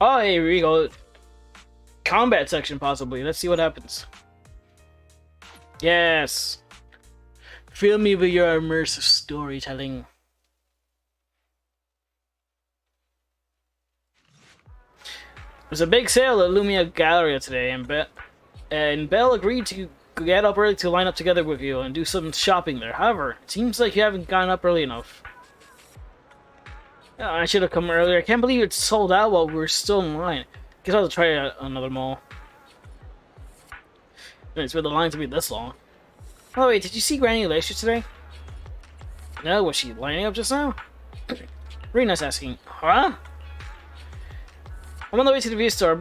Oh, hey, here we go. Combat section, possibly. Let's see what happens. Yes. Fill me with your immersive storytelling. There's a big sale at Lumia Galleria today, and Belle agreed to get up early to line up together with you and do some shopping there. However, it seems like you haven't gotten up early enough. I should have come earlier. I can't believe it's sold out while we're still in line. Guess I'll try another mall. It's for the line to be this long. Oh wait, did you see Granny Alicia today? No, was she lining up just now? Rina's asking, huh? I'm on the way to the view store.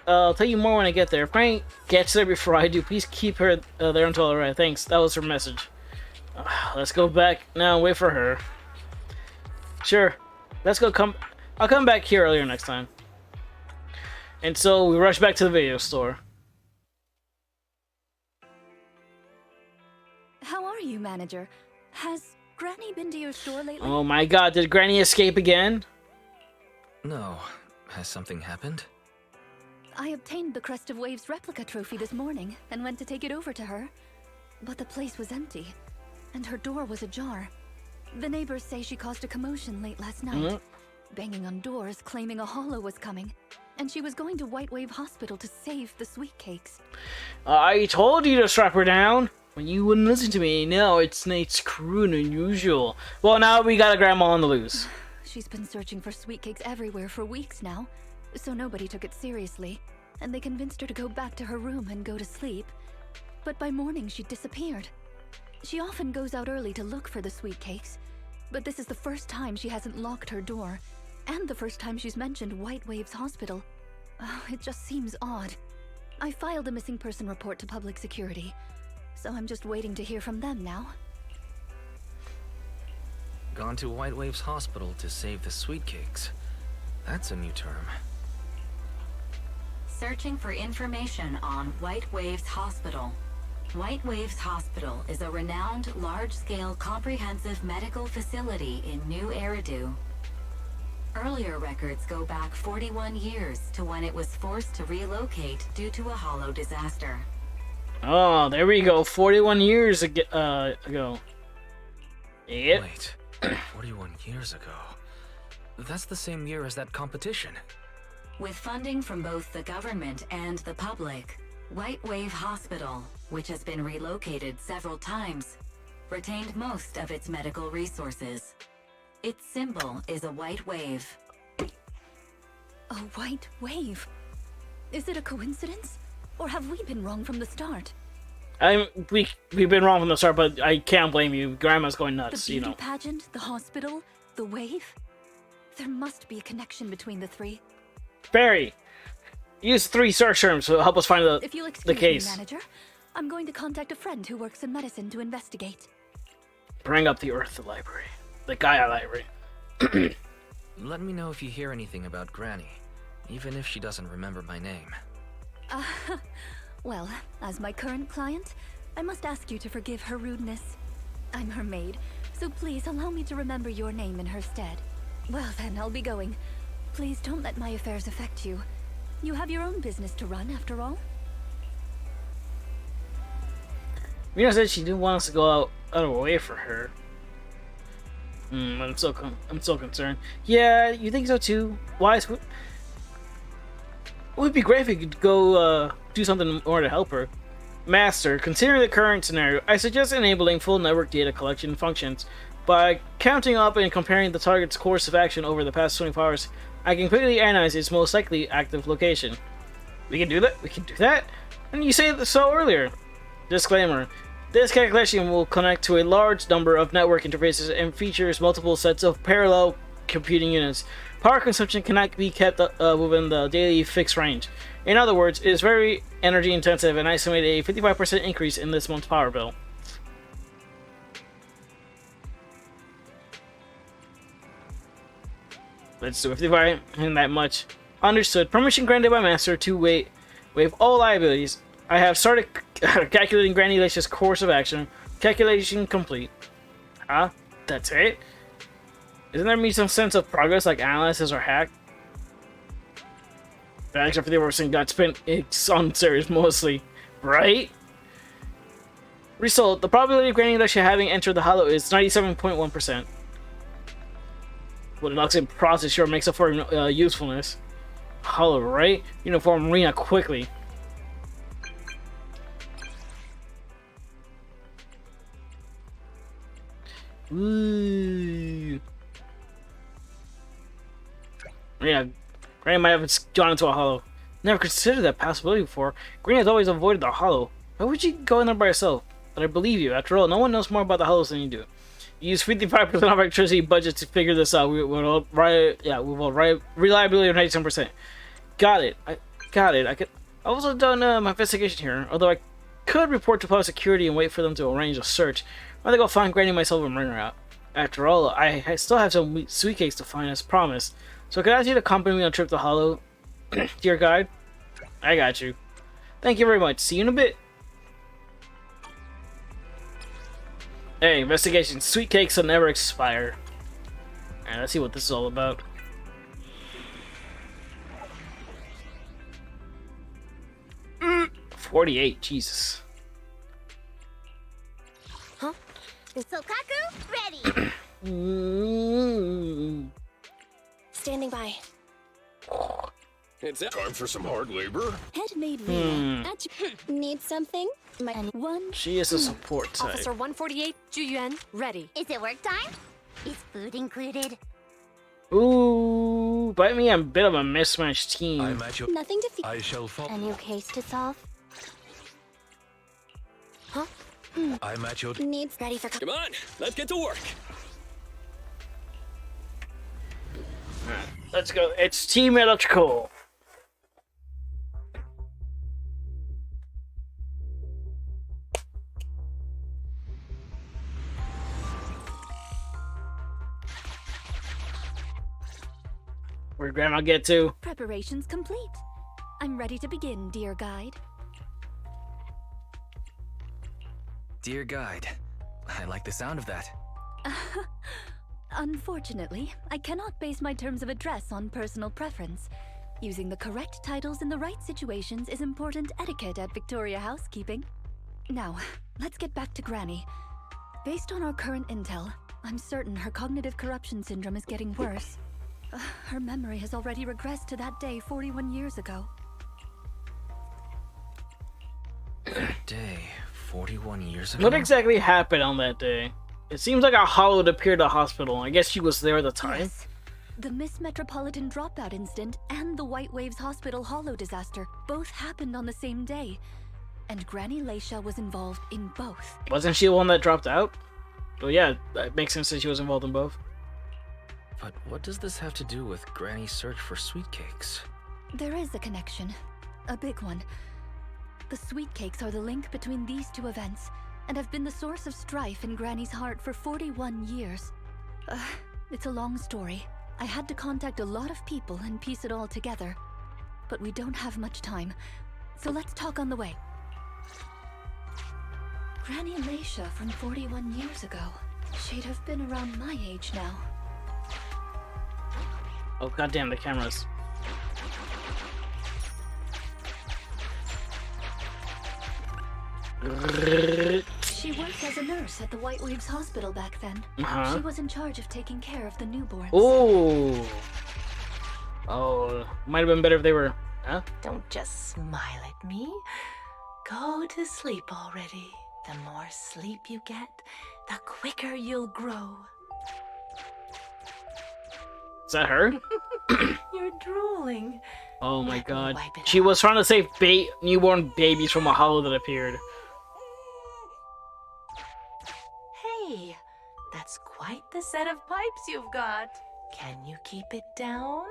I'll tell you more when I get there. If Granny gets there before I do, please keep her there until I arrive. Thanks, that was her message. Let's go back now and wait for her. Sure, let's go. I'll come back here earlier next time. And so we rush back to the video store. How are you, manager? Has Granny been to your store lately? Oh my god, did Granny escape again? No. Has something happened? I obtained the Crest of Waves replica trophy this morning and went to take it over to her. But the place was empty, and her door was ajar. The neighbors say she caused a commotion late last night, banging on doors claiming a holo was coming, and she was going to White Wave Hospital to save the sweet cakes. I told you to strap her down. When you wouldn't listen to me. Now it's Nate's cruel and unusual. Well, now we got a grandma on the loose. She's been searching for sweet cakes everywhere for weeks now, so nobody took it seriously, and they convinced her to go back to her room and go to sleep. But by morning, she disappeared. She often goes out early to look for the sweet cakes, but this is the first time she hasn't locked her door, and the first time she's mentioned White Waves Hospital. Oh, it just seems odd. I filed a missing person report to public security, so I'm just waiting to hear from them now. Gone to White Waves Hospital to save the sweet cakes. That's a new term. Searching for information on White Waves Hospital. White Waves Hospital is a renowned, large-scale, comprehensive medical facility in New Eridu. Earlier records go back 41 years to when it was forced to relocate due to a holo disaster. Oh, there we go. 41 years ago. Yep. Wait, 41 years ago? That's the same year as that competition. With funding from both the government and the public, White Wave Hospital, which has been relocated several times, retained most of its medical resources. Its symbol is a white wave. A white wave? Is it a coincidence? Or have we been wrong from the start? We've been wrong from the start, but I can't blame you. Grandma's going nuts, The beauty pageant, the hospital, the wave? There must be a connection between the three. Barry, use 3 search terms to help us find If you'll the excuse case. me, manager, I'm going to contact a friend who works in medicine to investigate. Bring up the Earth Library. The Gaia Library. Let me know if you hear anything about Granny, even if she doesn't remember my name. Well, as my current client, I must ask you to forgive her rudeness. I'm her maid, so please allow me to remember your name in her stead. Well then, I'll be going. Please don't let my affairs affect you. You have your own business to run, after all. Rina said she didn't want us to go out of our way for her. I'm so concerned. Yeah, you think so too? Why? It would be great if you could go do something in order to help her. Master, considering the current scenario, I suggest enabling full network data collection functions. By counting up and comparing the target's course of action over the past 24 hours, I can quickly analyze its most likely active location. We can do that? We can do that? And you said so earlier. Disclaimer. This calculation will connect to a large number of network interfaces and features multiple sets of parallel computing units. Power consumption cannot be kept within the daily fixed range. In other words, it is very energy intensive and I estimate a 55% increase in this month's power bill. Let's do 55 and that much. Understood. Permission granted by Master to waive all liabilities. I have started calculating Granny Alicia's course of action. Calculation complete. Huh? That's it? Isn't there me some sense of progress like analysis or hack? The extra 50% got spent on series mostly, right? Result: the probability of Granny Lecture having entered the hollow is 97.1%. Well, the Luxian process sure makes up for usefulness. Hollow, right? Uniform Rina quickly. Ooh. Yeah, Granny might have gone into a hollow. Never considered that possibility before. Granny has always avoided the hollow. Why would you go in there by herself? But I believe you. After all, no one knows more about the hollows than you do. You use 55% of our electricity budget to figure this out. We will reliability of 97%. Got it. I could also done my investigation here. Although I could report to public security and wait for them to arrange a search. I'd go find Granny myself and bring her out. After all, I still have some sweet cakes to find as promised. So could I ask you to accompany me on a trip to Hollow, dear guide? I got you. Thank you very much. See you in a bit. Hey, investigation. Sweet cakes will never expire. Alright, let's see what this is all about. Mm, 48, Jesus. Huh? Sokaku, ready. Standing by. It's time for some hard labor. Head made Rina. Need something? One. She is a support type. Officer 148, Juyuan, ready. Is it work time? Is food included? Ooh, bite me a bit of a mismatched team. I'm at your... Nothing to fear. I shall fall. A new case to solve? Huh? I'm at your... Needs ready for... Come on, let's get to work. Alright, let's go. It's Team Electrical. Where'd Grandma get to? Preparations complete. I'm ready to begin, dear guide. Dear guide, I like the sound of that. Unfortunately, I cannot base my terms of address on personal preference. Using the correct titles in the right situations is important etiquette at Victoria Housekeeping. Now, let's get back to Granny. Based on our current intel, I'm certain her cognitive corruption syndrome is getting worse. Her memory has already regressed to that day 41 years ago. That day, 41 years ago? What exactly happened on that day? It seems like a hollow appeared at the hospital. I guess she was there at the time. Yes. The Miss Metropolitan dropout incident and the White Waves Hospital hollow disaster both happened on the same day. And Granny Leisha was involved in both. Wasn't she the one that dropped out? Well, yeah, that makes sense that she was involved in both. But what does this have to do with Granny's search for sweet cakes? There is a connection. A big one. The sweet cakes are the link between these two events, and have been the source of strife in Granny's heart for 41 years. It's a long story. I had to contact a lot of people and piece it all together. But we don't have much time, so let's talk on the way. Granny Leisha from 41 years ago. She'd have been around my age now. Oh, goddamn, the cameras. She worked as a nurse at the White Waves Hospital back then. Uh-huh. She was in charge of taking care of the newborns. Ooh. Oh, might have been better if they were... Huh? Don't just smile at me. Go to sleep already. The more sleep you get, the quicker you'll grow. Is that her? You're drooling. Oh my Let me god. wipe it She off. was trying to save newborn babies from a hollow that appeared. Hey, that's quite the set of pipes you've got. Can you keep it down?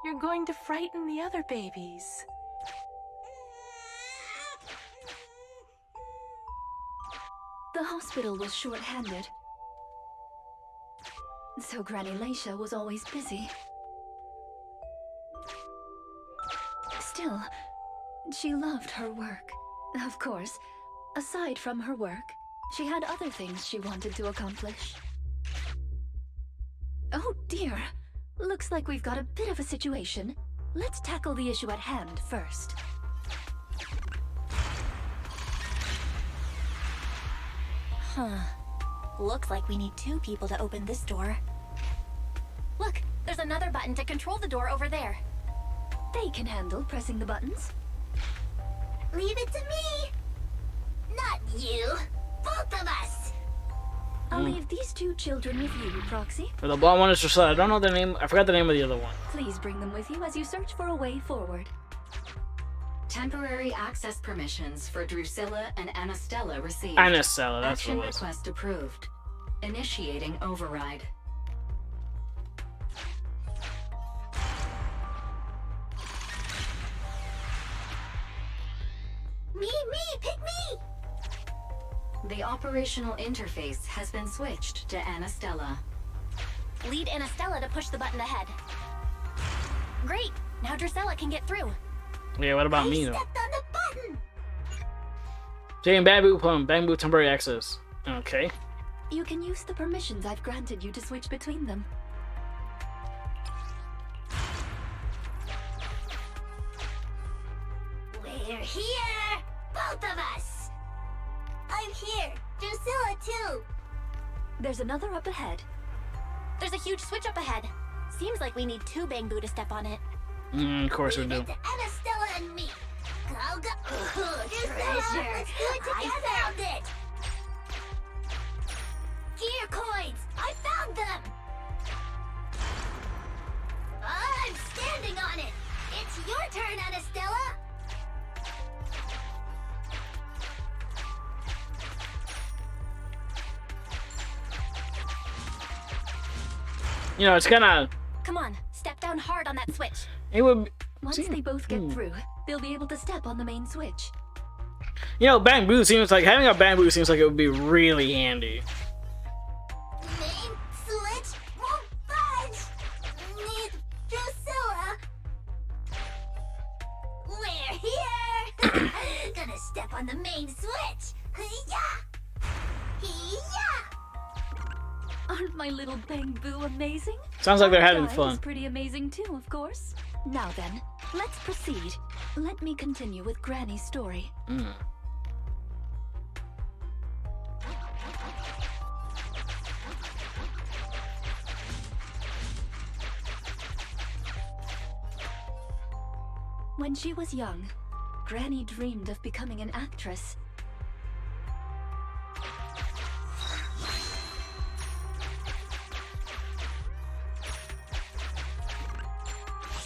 You're going to frighten the other babies. The hospital was short-handed, so Granny Leisha was always busy. Still, she loved her work. Of course, aside from her work, she had other things she wanted to accomplish. Oh dear, looks like we've got a bit of a situation. Let's tackle the issue at hand first. Huh. Looks like we need 2 people to open this door. Look, there's another button to control the door over there. They can handle pressing the buttons. Leave it to me! Not you! Both of us! I'll leave these 2 children with you, Proxy. For the blonde one is Drusilla. I don't know the name. I forgot the name of the other one. Please bring them with you as you search for a way forward. Temporary access permissions for Drusilla and Anastella received. Anastella, that's Action what it was. request approved. Initiating override. Me, pick me! The operational interface has been switched to Anastella. Lead Anastella to push the button ahead. Great! Now Drusilla can get through. Yeah, what about me though? Stepped on the button! Jane Bamboo Plum, Bamboo temporary access. Okay. You can use the permissions I've granted you to switch between them. We're here! Both of us! I'm here! Drusilla too! There's another up ahead. There's a huge switch up ahead. Seems like we need 2 Bamboo to step on it. Of course we Leave do. it to Anastella and me. Go, go! Treasure! Let's do it together! I found it! Gear coins! I found them! I'm standing on it! It's your turn, Anastella! You know, it's kind of. Come on, step down hard on that switch. It would. Once they both get through, they'll be able to step on the main switch. You know, bamboo seems like having a bamboo seems like it would be really handy. Main switch won't budge! Need Drusilla! We're here! Gonna step on the main switch! Hee-yah! Hee-yah! Aren't my little Bamboo amazing? Sounds like they're Our having guy fun. is pretty amazing too, of course. Now then, let's proceed. Let me continue with Granny's story. When she was young, Granny dreamed of becoming an actress.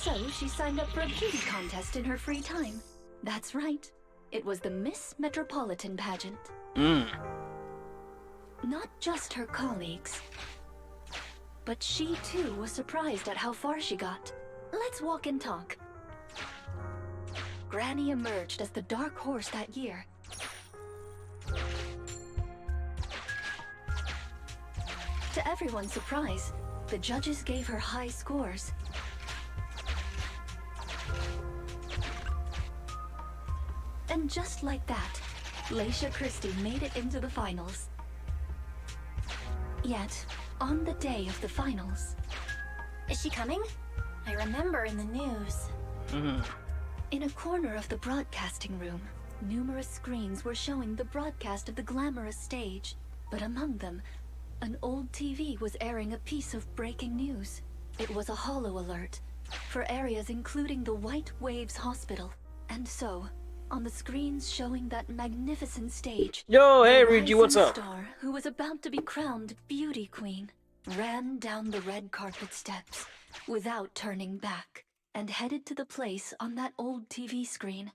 So she signed up for a beauty contest in her free time. That's right. It was the Miss Metropolitan pageant. Not just her colleagues, but she too was surprised at how far she got. Let's walk and talk. Granny emerged as the dark horse that year. To everyone's surprise, the judges gave her high scores. And just like that, Laisha Christie made it into the finals. Yet, on the day of the finals... Is she coming? I remember in the news. In a corner of the broadcasting room, numerous screens were showing the broadcast of the glamorous stage. But among them, an old TV was airing a piece of breaking news. It was a holo alert for areas including the White Waves Hospital. And so, on the screens showing that magnificent stage... Yo, hey, the Ryuji, what's rising up? Star, who was about to be crowned beauty queen, ran down the red carpet steps without turning back and headed to the place on that old TV screen.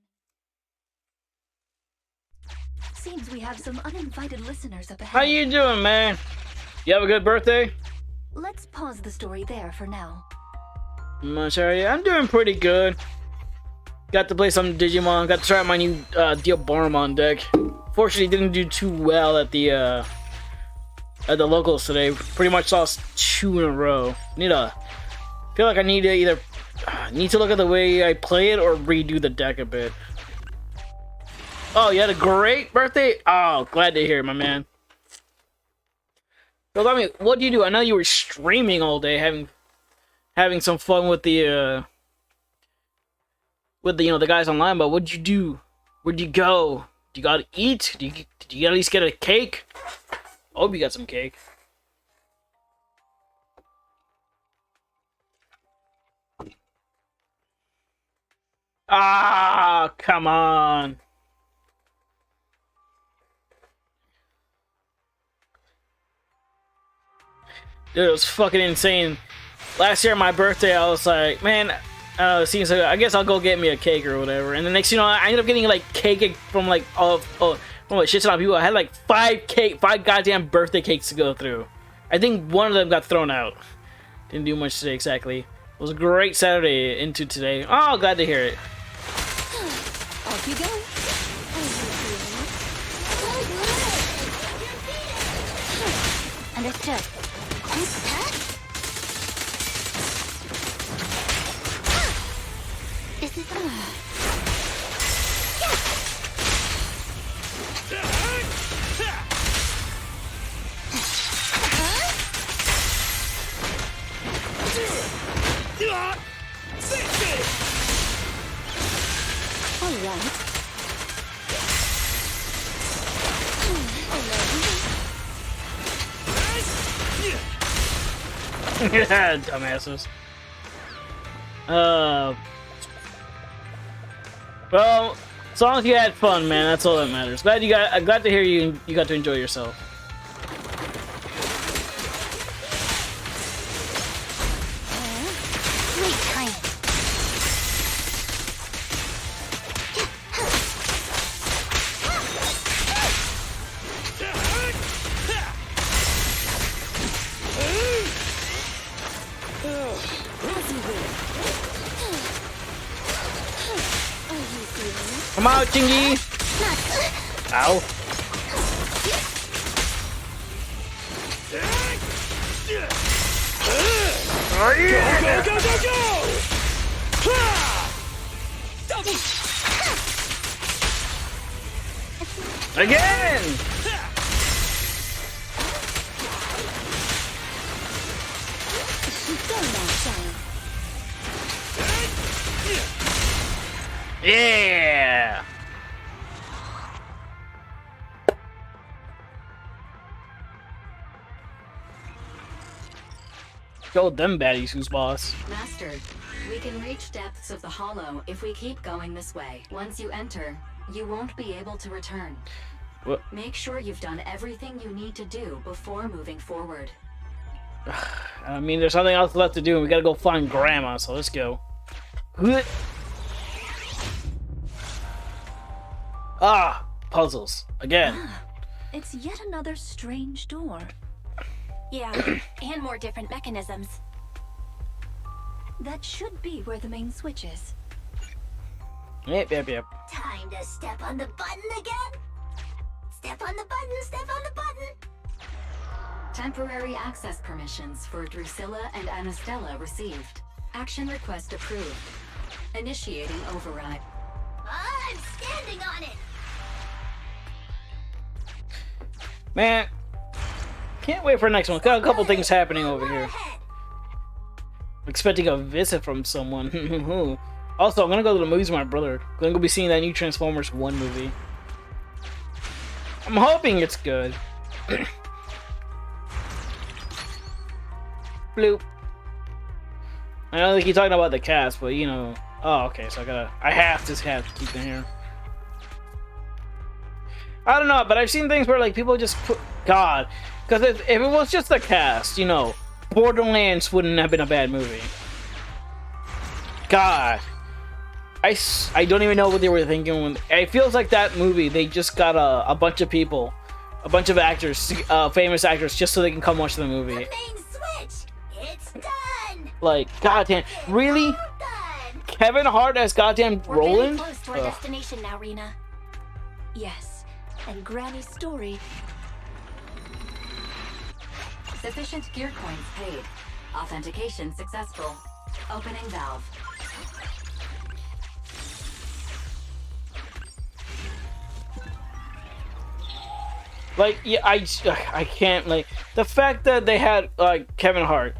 Seems we have some uninvited listeners up ahead. How you doing, man? You have a good birthday? Let's pause the story there for now. I'm doing pretty good. Got to play some Digimon. Got to try out my new Diaboromon deck. Fortunately, didn't do too well at the locals today. Pretty much lost 2 in a row. Feel like I need to either need to look at the way I play it or redo the deck a bit. Oh, you had a great birthday? Oh, glad to hear, my man. So, I mean, what do you do? I know you were streaming all day, having some fun with the with the the guys online. But what'd you do? Where'd you go? You gotta eat? Did you at least get a cake? I hope you got some cake. Ah, come on. Dude, it was fucking insane. Last year, my birthday, I was like, man, it seems like I guess I'll go get me a cake or whatever. And the next, I ended up getting like cake from like from like shit ton of people. I had like five goddamn birthday cakes to go through. I think one of them got thrown out. Didn't do much today exactly. It was a great Saturday into today. Oh, glad to hear it. Off you go. Understood. This is All right. Dumbasses. Well, as long as you had fun, man, that's all that matters. Glad to hear you got to enjoy yourself. great time. Come out, Chingy! Ow. Oh, yeah. Go, go, go, go! Again! Go now, child. Yeah! Show them baddies who's boss. Master, we can reach depths of the hollow if we keep going this way. Once you enter, you won't be able to return. What? Make sure you've done everything you need to do before moving forward. I mean, there's nothing else left to do, and we gotta go find Grandma, so let's go. Ah, puzzles. Again. It's yet another strange door. Yeah, and more different mechanisms. That should be where the main switch is. Yep. Time to step on the button again? Step on the button, step on the button! Temporary access permissions for Drusilla and Anastella received. Action request approved. Initiating override. I'm standing on it! Man, can't wait for the next one. Got a couple things happening over here. Expecting a visit from someone. Also, I'm gonna go to the movies with my brother. Gonna go be seeing that new Transformers 1 movie. I'm hoping it's good. Bloop. I don't think he's talking about the cast, but Oh, okay, so I have to keep in here. I don't know, but I've seen things where like people just put God, because if it was just the cast, Borderlands wouldn't have been a bad movie. God, I don't even know what they were thinking when it feels like that movie. They just got a bunch of people, a bunch of actors, famous actors, just so they can come watch the movie. The main switch! It's done! Like, goddamn, really? Done! Kevin Hart as goddamn We're getting Roland? close to our destination now, Rina. Yes, and Granny's story. Sufficient gear coins paid. Authentication successful. Opening valve. Like, yeah, I can't, like, the fact that they had, Kevin Hart,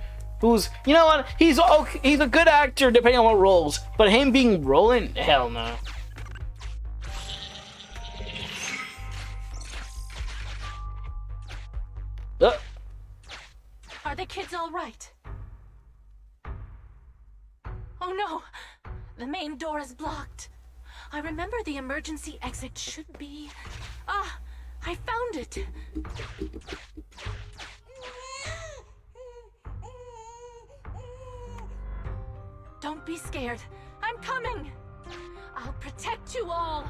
who's, you know what, he's okay, he's a good actor depending on what roles, but him being Roland, hell no. Are the kids all right? Oh no! The main door is blocked. I remember the emergency exit should be... Ah! I found it! Don't be scared. I'm coming! I'll protect you all!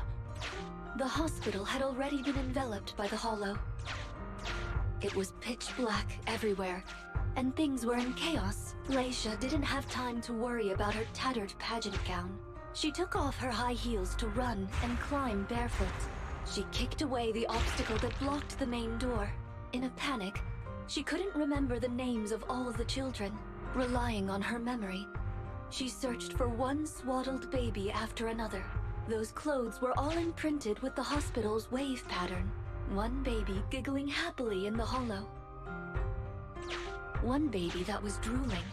The hospital had already been enveloped by the hollow. It was pitch black everywhere, and things were in chaos. Leisha didn't have time to worry about her tattered pageant gown. She took off her high heels to run and climb barefoot. She kicked away the obstacle that blocked the main door. In a panic, she couldn't remember the names of all the children. Relying on her memory, she searched for one swaddled baby after another. Those clothes were all imprinted with the hospital's wave pattern. One baby giggling happily in the hollow. One baby that was drooling.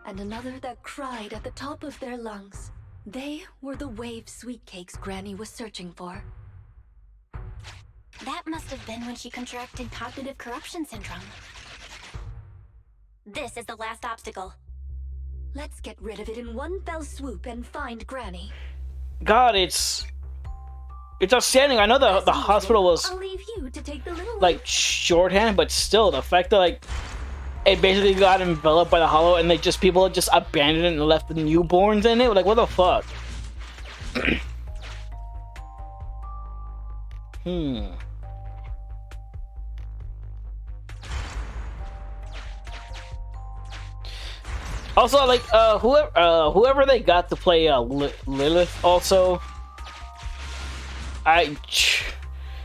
And another that cried at the top of their lungs. They were the wave sweet cakes Granny was searching for. That must have been when she contracted cognitive corruption syndrome. This is the last obstacle. Let's get rid of it in one fell swoop and find Granny. God, it's outstanding. I know the hospital was I'll leave you to take the little like shorthand, but still, the fact that like it basically got enveloped by the hollow and people just abandoned it and left the newborns in it. Like, what the fuck? Also, like, whoever they got to play Lilith, also,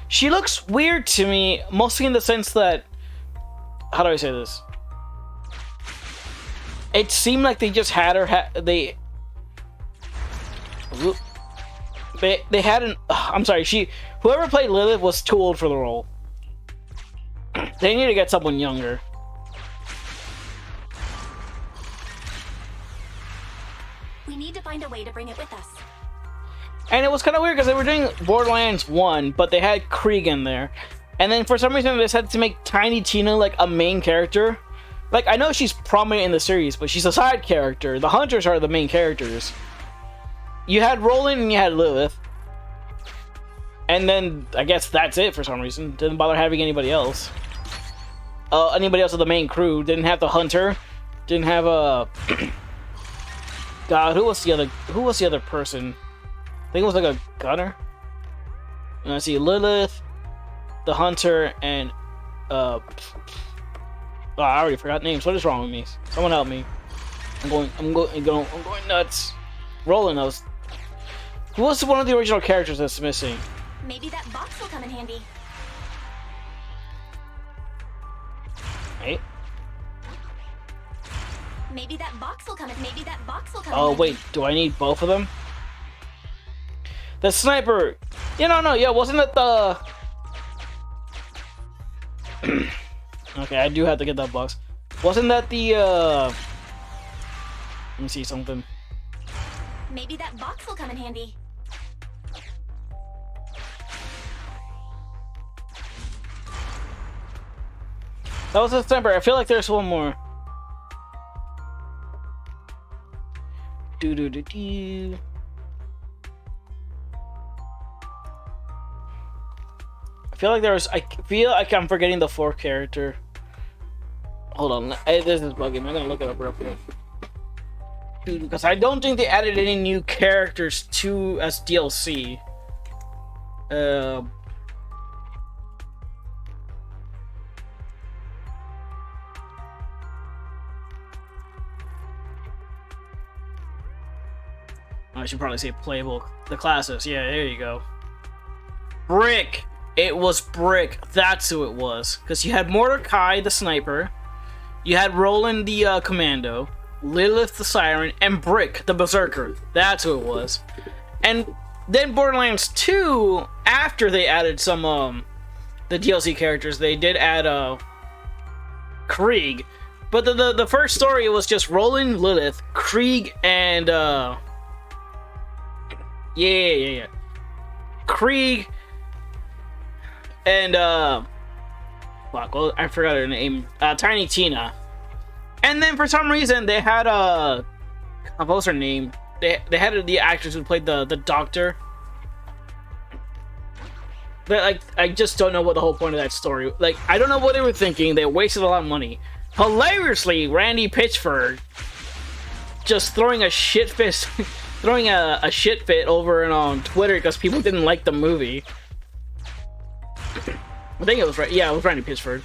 she looks weird to me, mostly in the sense that, how do I say this? It seemed like they just had her. They hadn't. I'm sorry. Whoever played Lilith was too old for the role. They need to get someone younger. We need to find a way to bring it with us. And it was kind of weird because they were doing Borderlands 1, but they had Krieg in there. And then for some reason they decided to make Tiny Tina like a main character. Like, I know she's prominent in the series, but she's a side character. The Hunters are the main characters. You had Roland and you had Lilith. And then, I guess that's it for some reason. Didn't bother having anybody else. Anybody else of the main crew. Didn't have the Hunter. Didn't have a... God, who was the other person? I think it was like a gunner. And I see Lilith, the Hunter, and oh, I already forgot names. What is wrong with me? Someone help me. I'm going nuts. Roland knows. Who was one of the original characters that's missing? Maybe that box will come in handy. Hey. Maybe that box will come in. Maybe that box will come in Oh handy. wait, do I need both of them? The sniper. Yeah, wasn't it the? Okay, I do have to get that box. Wasn't that the? Let me see something. Maybe that box will come in handy. That was the sniper. I feel like there's one more. Do. I feel like I'm forgetting the fourth character. Hold on. This is bugging me. I'm gonna look it up real quick. Because I don't think they added any new characters to as DLC. I should probably say playable. The classes. Yeah, there you go. Brick. It was Brick. That's who it was. Because you had Mordecai, the sniper. You had Roland, the commando. Lilith, the siren. And Brick, the berserker. That's who it was. And then Borderlands 2, after they added some, the DLC characters, they did add, Krieg. But the first story was just Roland, Lilith, Krieg, and yeah. Krieg and fuck, well, I forgot her name. Tiny Tina. And then for some reason they had what was her name? They had the actress who played the doctor. But like, I just don't know what the whole point of that story. Like, I don't know what they were thinking. They wasted a lot of money. Hilariously, Randy Pitchford just throwing a shit fist, throwing a shit fit over and on Twitter because people didn't like the movie. I think it was right. Yeah, it was Randy Pitchford.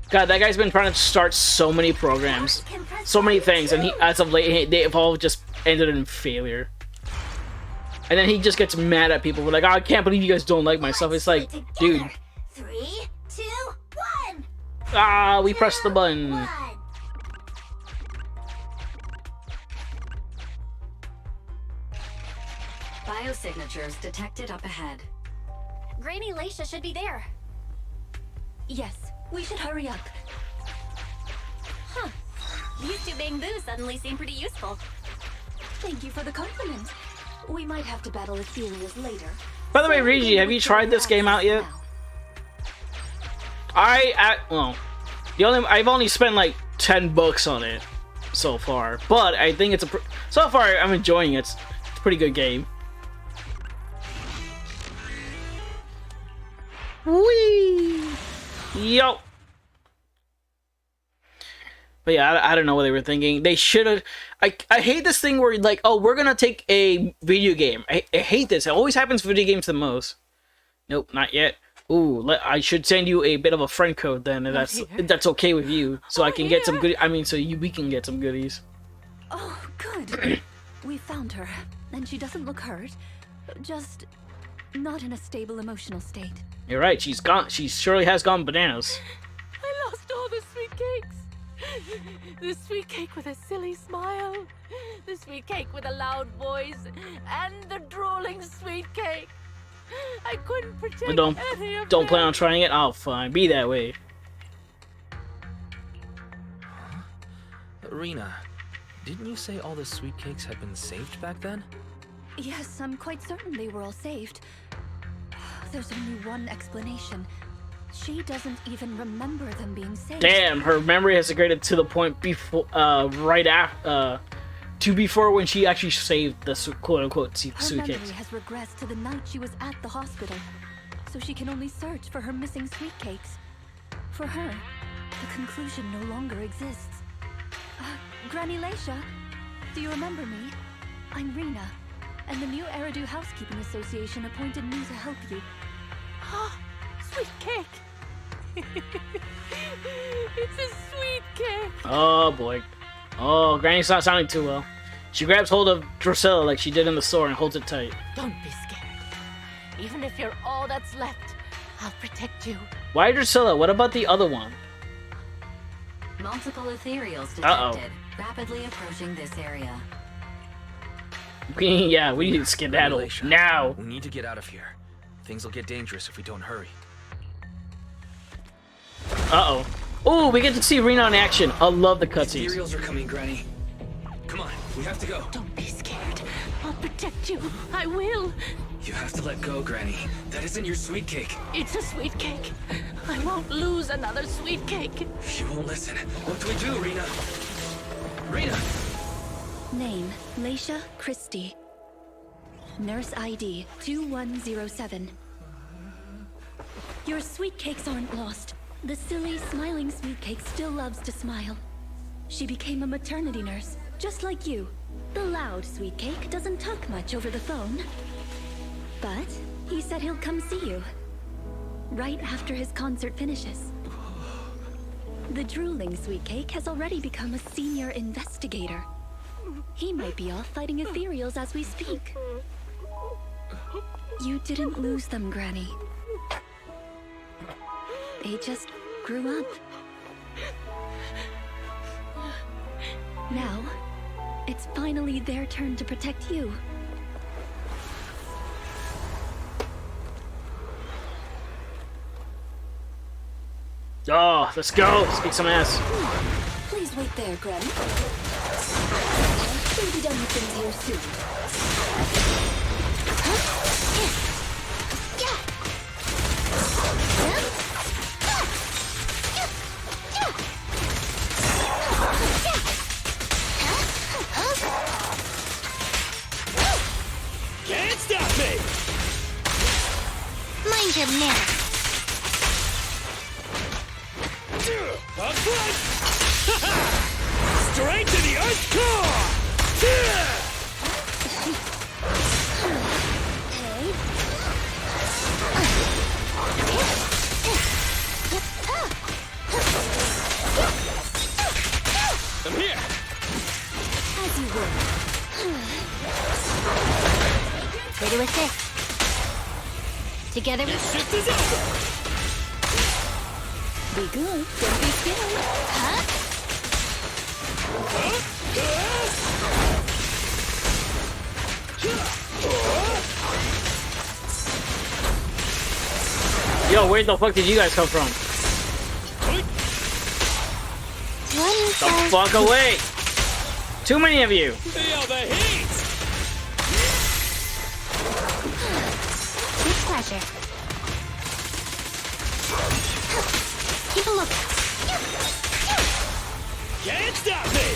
God, that guy's been trying to start so many programs, so many things, and he, as of late, they've all just ended in failure. And then he just gets mad at people. We're like, oh, I can't believe you guys don't like my stuff. It's like, dude. 3, 2, 1. Ah, we pressed the button. Biosignatures detected up ahead. Granny Laisha should be there. Yes, we should hurry up. Huh. These two bamboos suddenly seem pretty useful. Thank you for the compliment. We might have to battle Ethereals later. By the way, Rigi, have you tried this game out yet? Well, I've only spent like $10 on it so far, but I think it's so far I'm enjoying it. It's a pretty good game. Whee! Yo! But yeah, I don't know what they were thinking. They should have... I hate this thing where, like, oh, we're gonna take a video game. I hate this. It always happens for video games the most. Nope, not yet. Ooh, I should send you a bit of a friend code then, if that's okay with you. So I can get some good... I mean, so we can get some goodies. Oh, good. We found her, and she doesn't look hurt. Just not in a stable emotional state. You're right, she's gone. She surely has gone bananas. I lost all the sweet cakes. The sweet cake with a silly smile, the sweet cake with a loud voice, and the drooling sweet cake. I couldn't protect any of Don't them. plan on trying it? Oh, fine. Be that way. Rina, didn't you say all the sweet cakes had been saved back then? Yes, I'm quite certain they were all saved. There's only one explanation. She doesn't even remember them being saved. Damn, her memory has degraded to the point before, right after, before when she actually saved the quote-unquote sweet Her memory cakes. has regressed to the night she was at the hospital, so she can only search for her missing sweet cakes. For her, the conclusion no longer exists. Granny Laisha, do you remember me? I'm Rina, and the new Eridu Housekeeping Association appointed me to help you. Sweet cake. It's a sweet cake. Oh boy. Oh, Granny's not sounding too well. She grabs hold of Drusilla like she did in the store and holds it tight. Don't be scared. Even if you're all that's left, I'll protect you. Why Drusilla? What about the other one? Multiple ethereals detected, Uh-oh. rapidly approaching this area. Yeah, we need to skedaddle Laisha, now. We need to get out of here. Things will get dangerous if we don't hurry. Uh-oh. Oh, we get to see Rina in action. I love the cutscenes. Ethereals are coming, Granny. Come on, we have to go. Don't be scared. I'll protect you. I will. You have to let go, Granny. That isn't your sweet cake. It's a sweet cake. I won't lose another sweet cake. She won't listen. What do we do, Rina? Rina! Name, Laisha Christie. Nurse ID 2107. Your sweet cakes aren't lost. The silly, smiling sweet cake still loves to smile. She became a maternity nurse, just like you. The loud sweet cake doesn't talk much over the phone. But he said he'll come see you. Right after his concert finishes. The drooling sweet cake has already become a senior investigator. He might be off fighting ethereals as we speak. You didn't lose them, Granny. They just grew up. Now, it's finally their turn to protect you. Oh, let's go. Let's kick some ass. Please wait there, Granny. We'll be done with things here soon. Can't stop me! Mind your manners. Up front! Straight to the earth core! I'm here! As you will. Ready with this? Together Your with... shift is over! Be good. Don't be scared. Huh? Yo, where the fuck did you guys come from? One The size fuck away! Too many of you! Feel the heat! with pleasure. Keep a look. Can't stop me!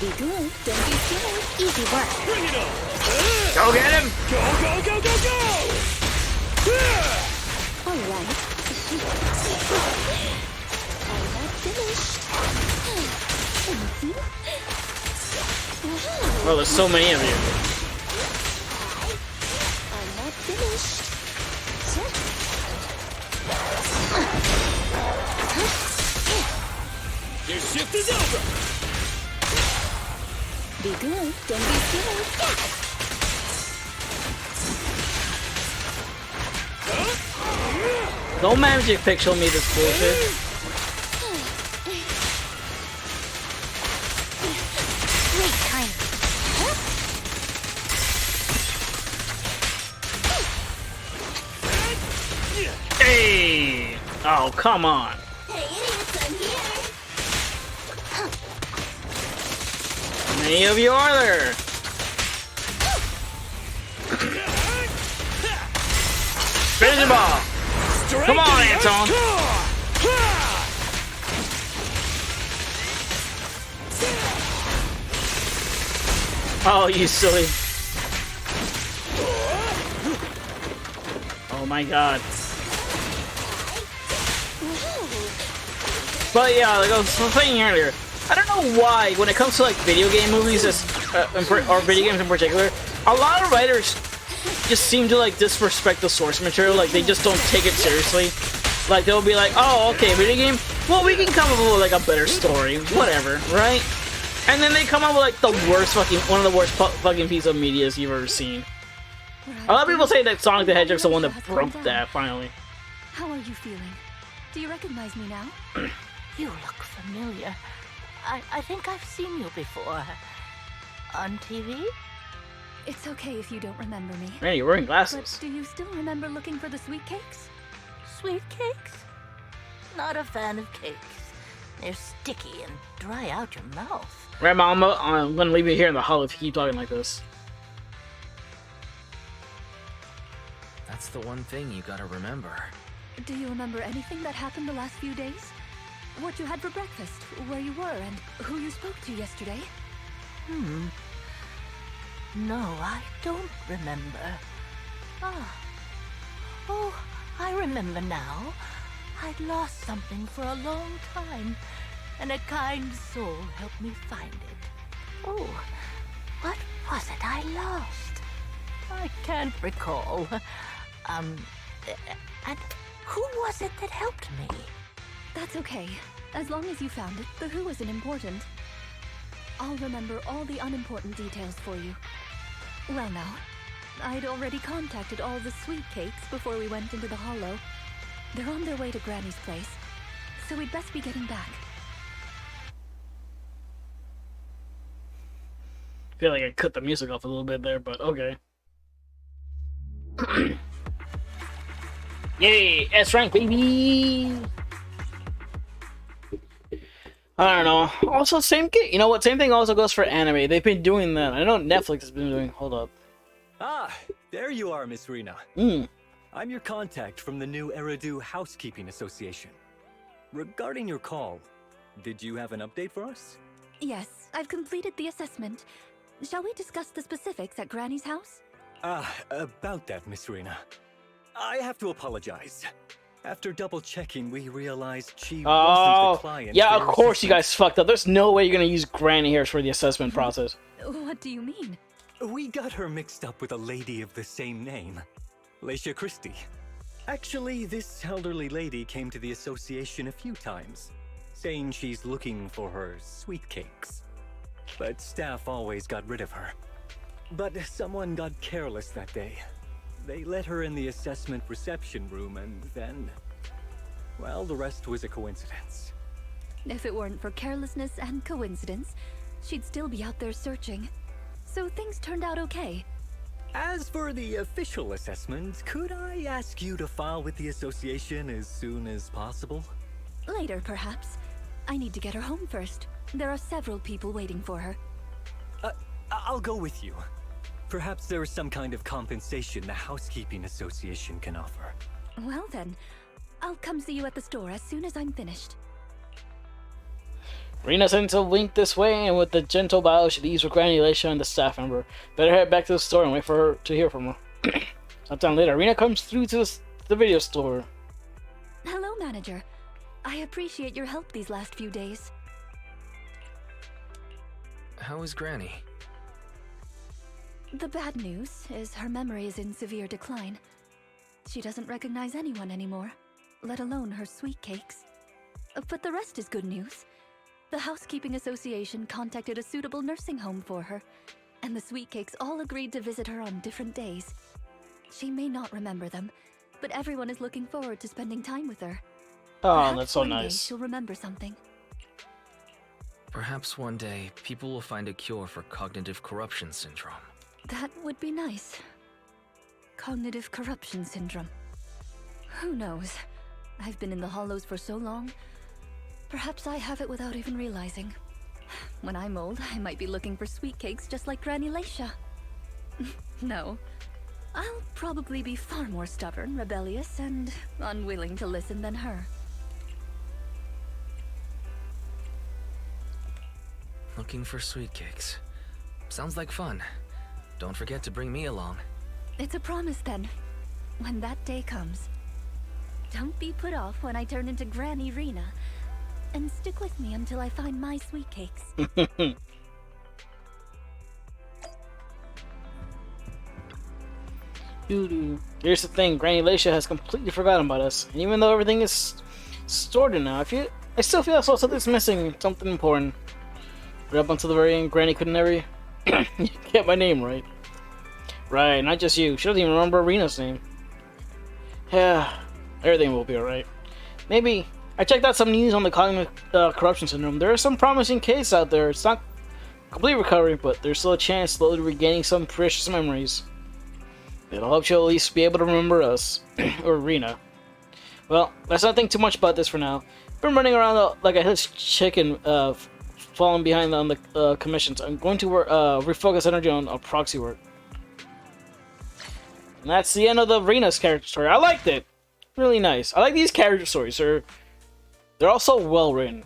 Be good. Don't be scared. Easy work. Bring it on! Go get him! Go, go, go, go, go! All right. I'm not finished. Oh, there's so many of you. I'm not finished. Your shift is over! Be good. Don't be scared. Don't magic picture me this bullshit. Great timing. Hey! Oh, come on. Hey, idiots, I'm here. How many of you are there? Finish him off! Straight Come on, to the Anton. earth core! Oh, you silly. Oh my god. But yeah, like I was saying earlier, I don't know why, when it comes to like video game movies, or video games in particular, a lot of writers just seem to like disrespect the source material. Like they just don't take it seriously. Like they'll be like, "Oh, okay, video game. Well, we can come up with like a better story, whatever, right?" And then they come up with like the worst one of the worst fucking piece of media you've ever seen. A lot of people say that Sonic the Hedgehog's the one that broke that finally. How are you feeling? Do you recognize me now? You look familiar. I think I've seen you before. On TV? It's okay if you don't remember me. Man, you're wearing But glasses. do you still remember looking for the sweet cakes? Sweet cakes? Not a fan of cakes. They're sticky and dry out your mouth. Right, Mom, I'm gonna leave you here in the hall if you keep talking like this. That's the one thing you gotta remember. Do you remember anything that happened the last few days? What you had for breakfast, where you were, and who you spoke to yesterday? No, I don't remember. Oh, I remember now. I'd lost something for a long time, and a kind soul helped me find it. Oh, what was it I lost? I can't recall. And who was it that helped me? That's okay. As long as you found it, the who isn't important. I'll remember all the unimportant details for you. Well now, I'd already contacted all the sweet cakes before we went into the hollow. They're on their way to Granny's place, so we'd best be getting back. I feel like I cut the music off a little bit there, but okay. Yay, S rank, baby! I don't know. Also, same kid. You know what? Same thing also goes for anime. They've been doing that. I know Netflix has been doing. Hold up. Ah, there you are, Miss Rina. I'm your contact from the new Eridu Housekeeping Association. Regarding your call, did you have an update for us? Yes, I've completed the assessment. Shall we discuss the specifics at Granny's house? About that, Miss Rina. I have to apologize. After double checking, we realized she wasn't the client. Yeah, of course you guys fucked up. There's no way you're gonna use Granny hairs for the assessment process. What do you mean? We got her mixed up with a lady of the same name, Leisha Christie. Actually, this elderly lady came to the association a few times, saying she's looking for her sweet cakes. But staff always got rid of her. But someone got careless that day. They let her in the assessment reception room and then... well, the rest was a coincidence. If it weren't for carelessness and coincidence, she'd still be out there searching. So things turned out okay. As for the official assessment, could I ask you to file with the association as soon as possible? Later, perhaps. I need to get her home first. There are several people waiting for her. I'll go with you. Perhaps there is some kind of compensation the Housekeeping Association can offer. Well then, I'll come see you at the store as soon as I'm finished. Rina sends a link this way, and with the gentle bow, she leaves with Granny, Leisha, and the staff member. Better head back to the store and wait for her to hear from her. Sometime later, Rina comes through to the video store. Hello, manager. I appreciate your help these last few days. How is Granny? The bad news is her memory is in severe decline. She doesn't recognize anyone anymore, let alone her sweet cakes. But the rest is good news. The Housekeeping Association contacted a suitable nursing home for her, and the sweet cakes all agreed to visit her on different days. She may not remember them, but everyone is looking forward to spending time with her. Oh, Perhaps that's so one day nice. she'll remember something. Perhaps one day, people will find a cure for cognitive corruption syndrome. That would be nice. Cognitive corruption syndrome. Who knows? I've been in the Hollows for so long. Perhaps I have it without even realizing. When I'm old, I might be looking for sweet cakes just like Granny Leisha. No. I'll probably be far more stubborn, rebellious, and unwilling to listen than her. Looking for sweet cakes. Sounds like fun. Don't forget to bring me along. It's a promise then. When that day comes. Don't be put off when I turn into Granny Rina. And stick with me until I find my sweet cakes. Here's the thing, Granny Leisha has completely forgotten about us. And even though everything is sorted now, I still feel as though something's missing, something important. Right up until the very end, Granny could never get my name right. Right, not just you. She doesn't even remember Rina's name. Yeah, everything will be alright. Maybe. I checked out some news on the cognitive corruption syndrome. There are some promising cases out there. It's not complete recovery, but there's still a chance slowly regaining some precious memories. It'll help you at least be able to remember us. Or Rina. Well, let's not think too much about this for now. Been running around like a hitched chicken, falling behind on the commissions. I'm going to refocus energy on proxy work. And that's the end of the Rina's character story. I liked it. Really nice. I like these character stories. They're also well written.